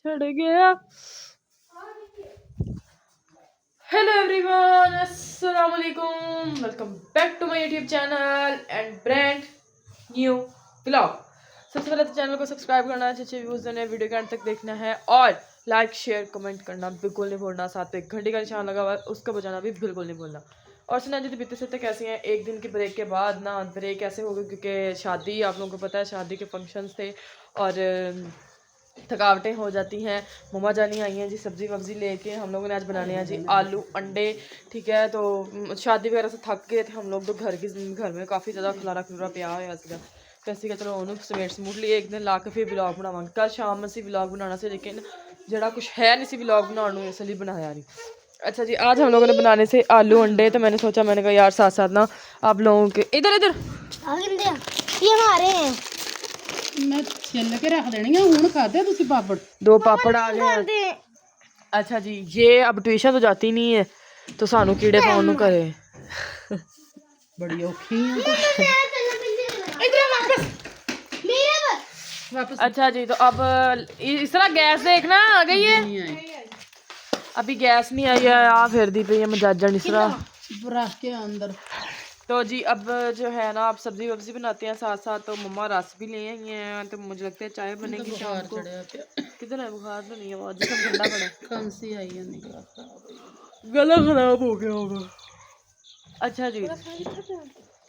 चढ़ गया। Hello everyone, अस्सलाम वालेकुम, welcome back to my YouTube channel and brand new vlog. सबसे पहले तो चैनल को सब्सक्राइब करना है, अच्छे व्यूज़ देने, वीडियो के अंत तक देखना है और लाइक शेयर कमेंट करना बिल्कुल नहीं भूलना। साथ में घंटी का निशान लगा हुआ है उसको बजाना भी बिल्कुल नहीं भूलना। और सुना जी बीते से कैसी हैं? एक दिन की ब्रेक के बाद ना ब्रेक ऐसे हो गई क्योंकि शादी, आप लोगों को पता है, शादी के फंक्शंस थे और थकावटें हो जाती हैं। मम्मा जानी आई हैं जी सब्ज़ी वब्ज़ी लेके। हम लोगों ने आज बनाने हैं जी आलू अंडे। ठीक है, तो शादी वगैरह से थक गए थे हम लोग, तो घर में काफ़ी ज़्यादा खलारा खुलरा पिया हुआ सीगा। तो ऐसे चलो उन्होंने समेट समूट लिए, एक दिन ला के फिर व्लॉग बनावांगे। कल शाम में सी व्लॉग बनाना से, लेकिन जरा कुछ है नहीं सी व्लॉग बनाने, इसलिए बनाया नहीं। अच्छा जी, आज हम लोगों ने बनाने से आलू अंडे। तो मैंने सोचा, मैंने कहा यार साथ साथ ना आप लोगों के इधर इधर ये हमारे हैं। मैं छिल के रख देनी है। हुण खादे तुसी पापड़? दो पापड़ आ गए हैं। अच्छा जी, ये अब ट्यूशन तो जाती नहीं है तो सानू कीड़े पाउन नू करे। बड़ी औखी है वापस। अच्छा जी, तो अब इस तरह गैस देखना आ गई है। नहीं आई अभी गैस नहीं आई है, आ फिर दी पई है मजाजन इस तरह। रख के अंदर। तो जी अब जो है ना, आप सब्जी वब्जी बनाते हैं साथ साथ। तो मम्मा रस भी ले आई हैं, तो मुझे लगता है चाय बनेगी शाम को। किधर है? बुखार तो नहीं है, बहुत जिसम ठंडा पड़ा है। खांसी आई है, गला खराब हो गया होगा। अच्छा जी,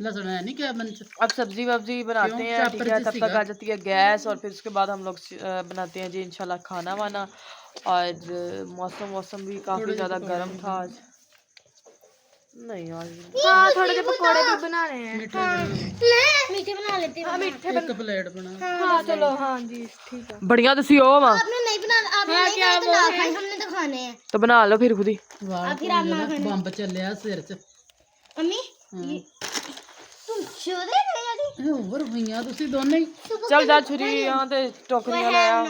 लहसुन है नहीं क्या बन? अब सब्जी वब्जी बनाते हैं, ठीक है। तब तक आ जाती है गैस और फिर उसके बाद हम लोग बनाते हैं जी इंशाल्लाह खाना वाना। और मौसम भी काफ़ी ज़्यादा गर्म था आज। नहीं आज हाँ, थोड़े से पकोड़े भी बनाने हैं। मीठे बना लेते हैं। हाँ, मीठे एक प्लेट बना। हाँ चलो, हाँ जी ठीक है। बढ़िया तो सी हो मां। आपने नहीं बना, आपने नहीं क्या खाए तो ना खाए, हमने तो खाने हैं। तो बना लो फिर खुद ही। आखिर आप ना खाने। बंब चलिया सिर च। अम्मी तुम छोड़े थे यार। ओवर भैया तुसी दोने ही। चल जा छुरी यहाँ ते टोकरियां लाया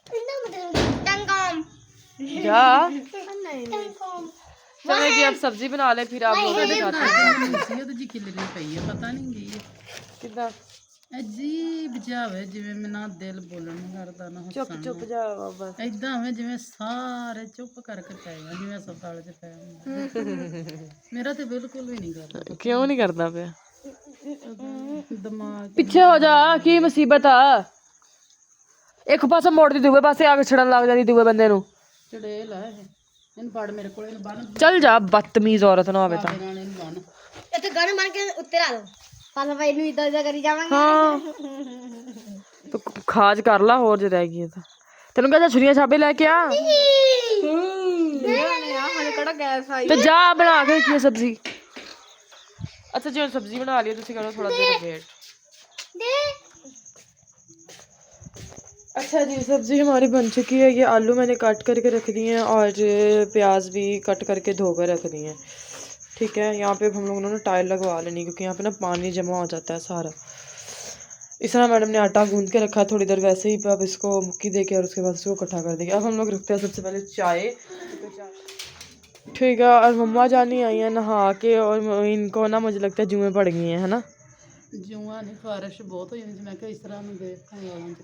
टंगम जा। टंगम चलो जी अब सब्जी बना ले, फिर आप लोग दिखाते हैं नसीहत जी खिलरी पई है, पता नहीं की कितना। अजीब जिहा वे, जिवें मेरा दिल बोलन करदा ना। चुप चुप जा बस। इदां वे जिवें सारे चुप करके पै गए, जिवें अस्पताल च पै गए। मेरा तो बिल्कुल भी नहीं करदा। क्यों नहीं करता पे? दिमाग पीछे हो जा, की मुसीबत आ। एक पासा मोड़ दी, दूसरे पासे आके छड़न लग जाती दूसरे बंदे नु। चड़ेल है इन पड़ मेरे कोल, इन बन चल जा, बदतमीज औरत ना होवे ता। इन बन ये तो गाने मार के उत्ते ला दो। पाला भाई नु इधर उधर करी जावांगे। हाँ तो खाज कर ला, होर जे रह गई तो तेन कहा छुरियां छाबे लेके आ। तो जा बना के रखिए सब्जी। अच्छा जी, सब्जी बना लिया, तुसी करो थोड़ा देर वेट। अच्छा जी, सब्जी हमारी बन चुकी है। ये आलू मैंने कट करके रख दिए हैं और प्याज भी कट करके धोकर रख दिए हैं। ठीक है, यहाँ पे हम लोगों ने टाइल लगवा लेनी क्योंकि यहाँ पे ना पानी जमा हो जाता है सारा। इस तरह मैडम ने आटा गूंद के रखा है थोड़ी देर वैसे ही। अब इसको मुक्की दे के और उसके बाद इसको इकट्ठा कर देंगे। अब हम लोग रखते हैं सबसे पहले चाय। ठीक है, और मम्मा जानी आई है नहा के, और इनको ना मुझे लगता है जुएं पड़ गई हैं, है ना। जुआ नहीं, खारिश बहुत हो जाती। मैं क्या इस तरह में देख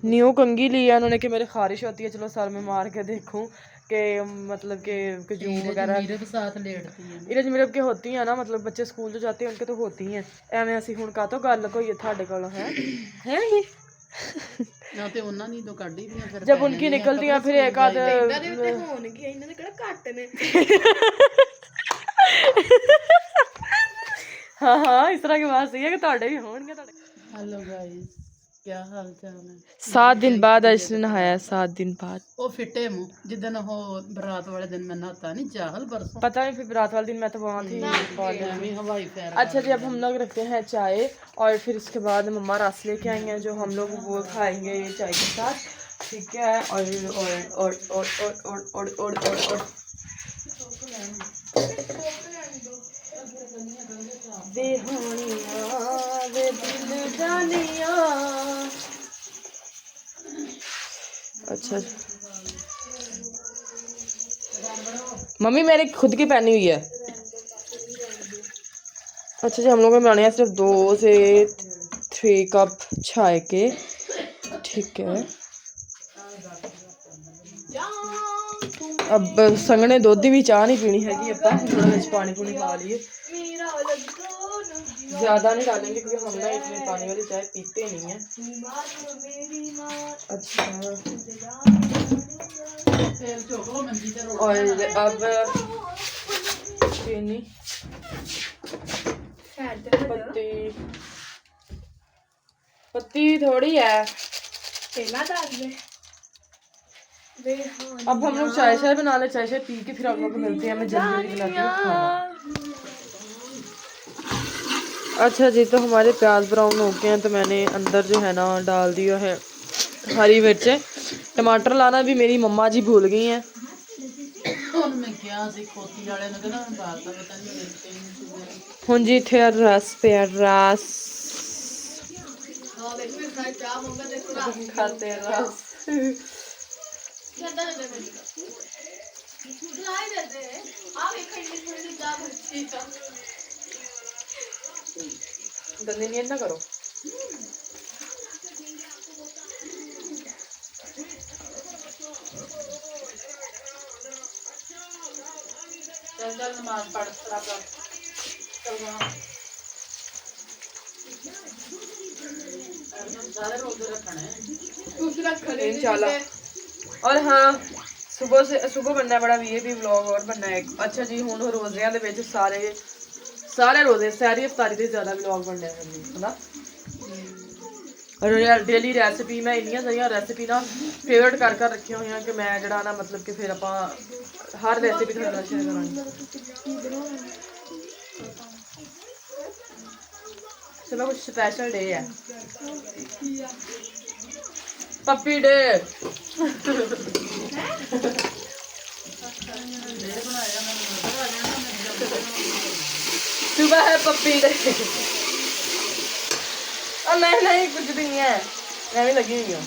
न्यू कंगी ली है उन्होंने कि मेरे खारिश होती है, चलो सर में मार के देखूं कि मतलब कि जूं वगैरह मेरे के साथ लेटती है इरज मिरज के होती हैं ना। मतलब बच्चे स्कूल जो जाते हैं उनके तो होती हैं। एवं असी हुण का तो गल कोई थाडे कोलों है ये ना ते उन्हां दी तो काढी दी फिर जब उनकी निकलती हैं फिर एक आध हाँ हाँ, इस तरह की बात सही है कि ਤੁਹਾਡੇ भी होंगे। हेलो गाइस, क्या हाल चाल है? 7 दिन बाद इसने नहाया, 7 दिन बाद। ओ फिटे मुंह जिदन हो बरात वाले दिन मैं नहाता नहीं, चाहल परसों पता नहीं, फिर रात वाले दिन मैं तो वहाँ थी कॉलेज में। हवाई पैर। अच्छा जी, अब हम लोग रखते हैं चाय और फिर इसके बाद मम्मा रस लेके आई हैं जो हम लोग वो खाएंगे चाय के साथ। ठीक है, और अच्छा मम्मी मेरी खुद की पहनी हुई है। अच्छा जी, हम लोग बनाने हैं सिर्फ 2 से 3 कप चाय के। ठीक है, अब संगने दुध भी चाह नहीं पीनी हैगी, ਆਪਾਂ थोड़ा ਵਿੱਚ पानी पूनी पा लिए। ज्यादा नहीं डालेंगे क्योंकि हम ना इतनी पानी वाली चाय पीते नहीं है। अच्छा और अब चीनी पत्ती पत्ती थोड़ी है। अब हम लोग चाय शाय बना ले, चाय शाय पी के फिर आप लोग को मिलते हैं। मैं जल्दी जल्दी बनाती हूँ खाना। अच्छा जी, तो हमारे प्याज ब्राउन हो गए हैं, तो मैंने अंदर जो है ना डाल दिया है हरी मिर्च। टमाटर लाना भी मेरी मम्मा जी भूल गई हैं। ਹੁਣ ਜੀ ਇੱਥੇ ਰਸ ਪਿਆ ਰਸ ਖਾਤੇ ਰਸ गंदे नहीं ना करो। चल नमाज पढ़ सारे रोजे रखने इंशाल्लाह। और हाँ सुबह बनना बड़ा वीआईपी व्लॉग और बनना है। अच्छा जी, हुण रोज़ियां दे विच सारे रोजे सारी इफ्तारी दे ज़्यादा व्लॉग बनने है ना। और डेली रैसिपी मैं इन्नियां सारियां रैसिपी ना फेवरेट कर रखी हुई हैं कि मैं जड़ा ना मतलब कि फिर आपां हर रैसिपी थोड़े नाल शेयर करांगे। चलो कुछ स्पेशल डे है, पप्पी डे। सुबह है पप्पी डे। नहीं नहीं कुछ भी नहीं है, मैं भी लगी हुई हूँ।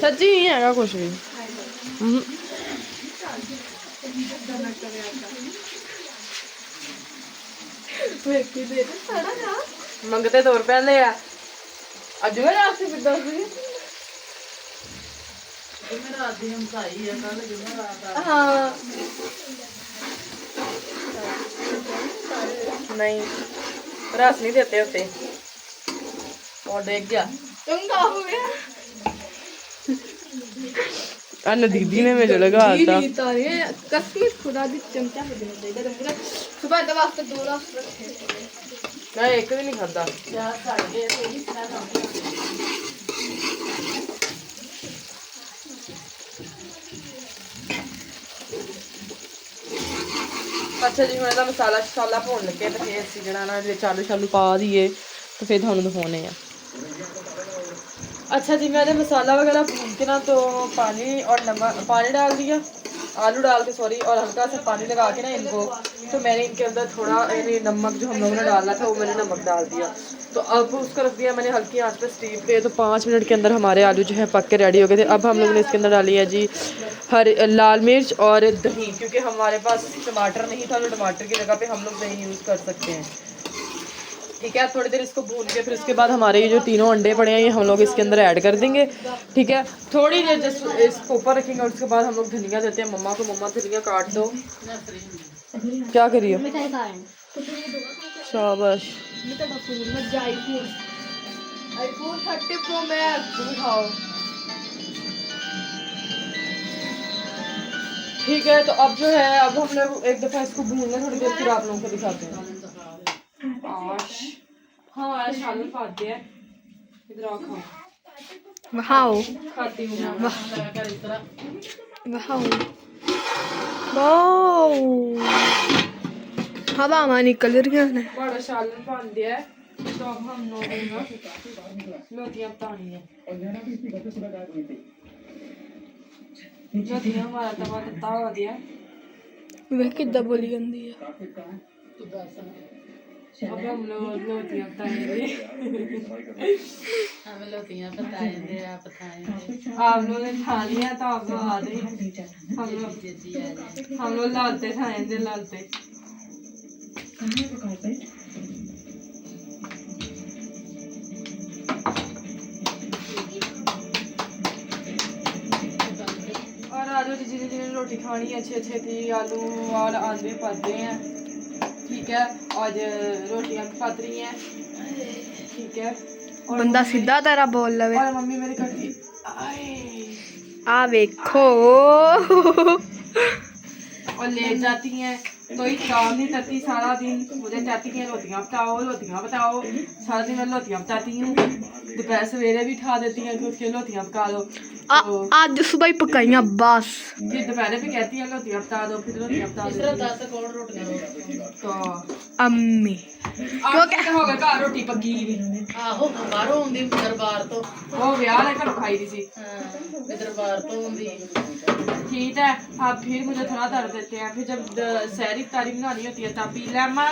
सच्ची नहीं है कुछ भी। मंगते तौर पहले है अज में रात से पिता नहीं रस नहीं देते होते और देख गया अन्य दीदी ने मुझे लगा था कसमी खुदा दी चमचा में देना चाहिए सुबह दवा वास्ते 2 रस रखे मैं एक भी नहीं खाता। अच्छा जी, मैं मसाला भुन लगे तो फिर असं जरा ना आलू शालू पा दिए तो फिर थानू दिखाने हैं। अच्छा जी, मैंने मसाला वगैरह भून के ना तो पानी और नमक पानी डाल दिया, आलू डाल के सॉरी, और हल्का सा पानी लगा के ना इनको, तो मैंने इनके अंदर थोड़ा नमक जो हम लोगों ने डालना था वो मैंने नमक डाल दिया। तो अब उसको रख दिया मैंने हल्की आंच पे स्टीम पे। तो 5 मिनट के अंदर हमारे आलू जो है पक के रेडी हो गए थे। अब हम लोगों ने इसके अंदर डाली है जी लाल मिर्च और दही, क्योंकि हमारे पास टमाटर नहीं था तो टमाटर की जगह पे हम लोग दही यूज़ कर सकते हैं। ठीक है, थोड़ी देर इसको भून के फिर उसके बाद हमारे ये जो तीनों अंडे पड़े हैं ये हम लोग इसके अंदर ऐड कर देंगे। ठीक है, थोड़ी देर जस्ट इसको ऊपर रखेंगे और उसके बाद हम लोग धनिया देते हैं मम्मा को। मम्मा धनिया काट दो। क्या करिए शाबाश। आईफोन 30 प्रो मैक्स दिखाओ। ठीक है, तो अब जो है अब हम लोग एक दफ़ा इसको भून लें थोड़ी देर, फिर आप लोगों को दिखाते हैं। हाँ आज आलू खाते हैं, इधर आओ खाओ। वाओ खाती हूँ वाओ वाओ हवा निकल रही है। बड़ा सालन बन गया है, तो अब हम लोग लोटियाँ बतानी है। लोटियाँ हमारा तवा तत्ता हो गया। वे कितना बोली गंदी है। अब हम लोग लोटियाँ बताएंगे। हमें लोटियां बताएंगे, आप बताएंगे। आप लोगों ने खा लिया तो आप लोग आ गए। हम लोग लालते खाएंगे लालते। जिन्हें रोटी खानी है अच्छे अच्छे थी आलू और आंदे पकते हैं ठीक है आज रोटियां पक रही हैं ठीक है और बंदा सीधा तरह बोल लवे और मम्मी मेरी करती आए आ देखो और लेट जाती हैं कोई काम नहीं करती सारा दिन मुझे कहती हैं रोटियां बताओ सारा दिन मैं रोटियां बताती हूँ दोपहर सवेरे भी उठा देती हैं कि उसके रोटियां पका दो तो आज सुबह ही पकाइया बस फिर दोपहर भी कहती हैं रोटियां बता दो फिर रोटियां बता तीसरा दो 10 कौन रोटियां तो अम्मी क्योंकि हो गया घर रोटी पकी नहीं ਆਹੋ ਬਾਹਰੋਂ ਆਉਂਦੀ ਦਰਬਾਰ ਤੋਂ वो ब्याह है घर खाई दी सी ਹਾਂ ਦਰਬਾਰ ਤੋਂ ਆਉਂਦੀ ठीक है अब फिर मुझे थोड़ा दर्द देते हैं फिर जब सहरी तारी बनानी होती है तब पी ले मां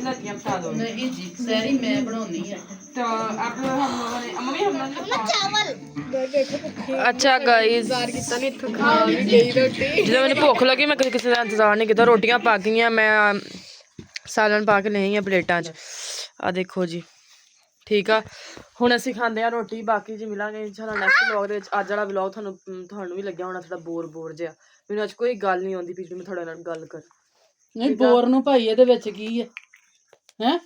लतियां बता दो ਨਹੀਂ ਜੀ ਸੈਰੀ ਮੈਂ ਬਣਾਉਣੀ ਆ तो अब हम लोगों ने मम्मी हम लोगों ने अच्छा गाइस ਜਦੋਂ ਮੈਨੂੰ ਭੁੱਖ ਲੱਗੀ ਮੈਂ ਕਿਸੇ ਦਾ ਇੰਤਜ਼ਾਰ ਨਹੀਂ ਕੀਤਾ ਰੋਟੀਆਂ ਪੱਕ ਗਈਆਂ ਮੈਂ ਸਾਲਨ ਪਾ ਕੇ ਲਈ ਆ ਪਲੇਟਾਂ 'ਚ ਆ ਦੇਖੋ ਜੀ ਠੀਕ ਆ ਹੁਣ ਅਸੀਂ ਖਾਂਦੇ ਆ ਰੋਟੀ ਬਾਕੀ ਜੀ ਮਿਲਾਂਗੇ ਇਨਸ਼ਾਅੱਲਾ ਨੈਕਸਟ ਵਲੌਗ ਦੇ ਵਿੱਚ ਅੱਜ ਵਾਲਾ ਵਲੌਗ ਤੁਹਾਨੂੰ ਵੀ ਲੱਗਿਆ ਹੋਣਾ ਥੋੜਾ ਬੋਰ ਜਿਹਾ ਮੈਨੂੰ ਅੱਜ ਕੋਈ ਗੱਲ ਨਹੀਂ ਆਉਂਦੀ ਵੀ ਮੈਂ ਤੁਹਾਡੇ ਨਾਲ ਗੱਲ ਕਰ ਨਹੀਂ ਬੋਰ ਨੂੰ ਭਾਈ ਇਹਦੇ ਵਿੱਚ ਕੀ ਹੈ ਹੈ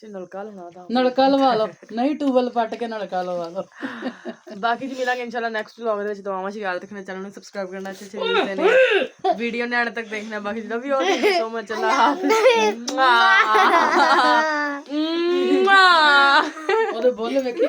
ਨਲਕਾ ਲਵਾ ਦਾ ਨਲਕਾ ਲਵਾ ਲਓ ਨਹੀਂ ਟੂਬਲ ਪੱਟ ਕੇ ਨਲਕਾ ਲਵਾ ਲਓ ਬਾਕੀ ਜੀ ਮਿਲਾਂਗੇ ਇਨਸ਼ਾਅੱਲਾ ਨੈਕਸਟ ਵਲੌਗ ਦੇ ਵਿੱਚ ਦੁਆਵਾਂ 'ਚ ਯਾਦ ਰੱਖਣਾ ਚੈਨਲ ਨੂੰ ਸਬਸਕ੍ਰਾਈਬ ਕਰਨਾ ਅੱਛੇ ਵੀਡੀਓ ਨੇ ਵੀਡੀਓ ਨੇ ਤੱਕ ਦੇਖਣਾ ਬਾਕੀ ਜਿਹੜਾ ਵੀ ਹੋ ਥੈਂਕ ਯੂ ਸੋ ਮਚ ਅੱਲਾ ਉਹਦੇ ਬੋਲ ਵੇਖੀ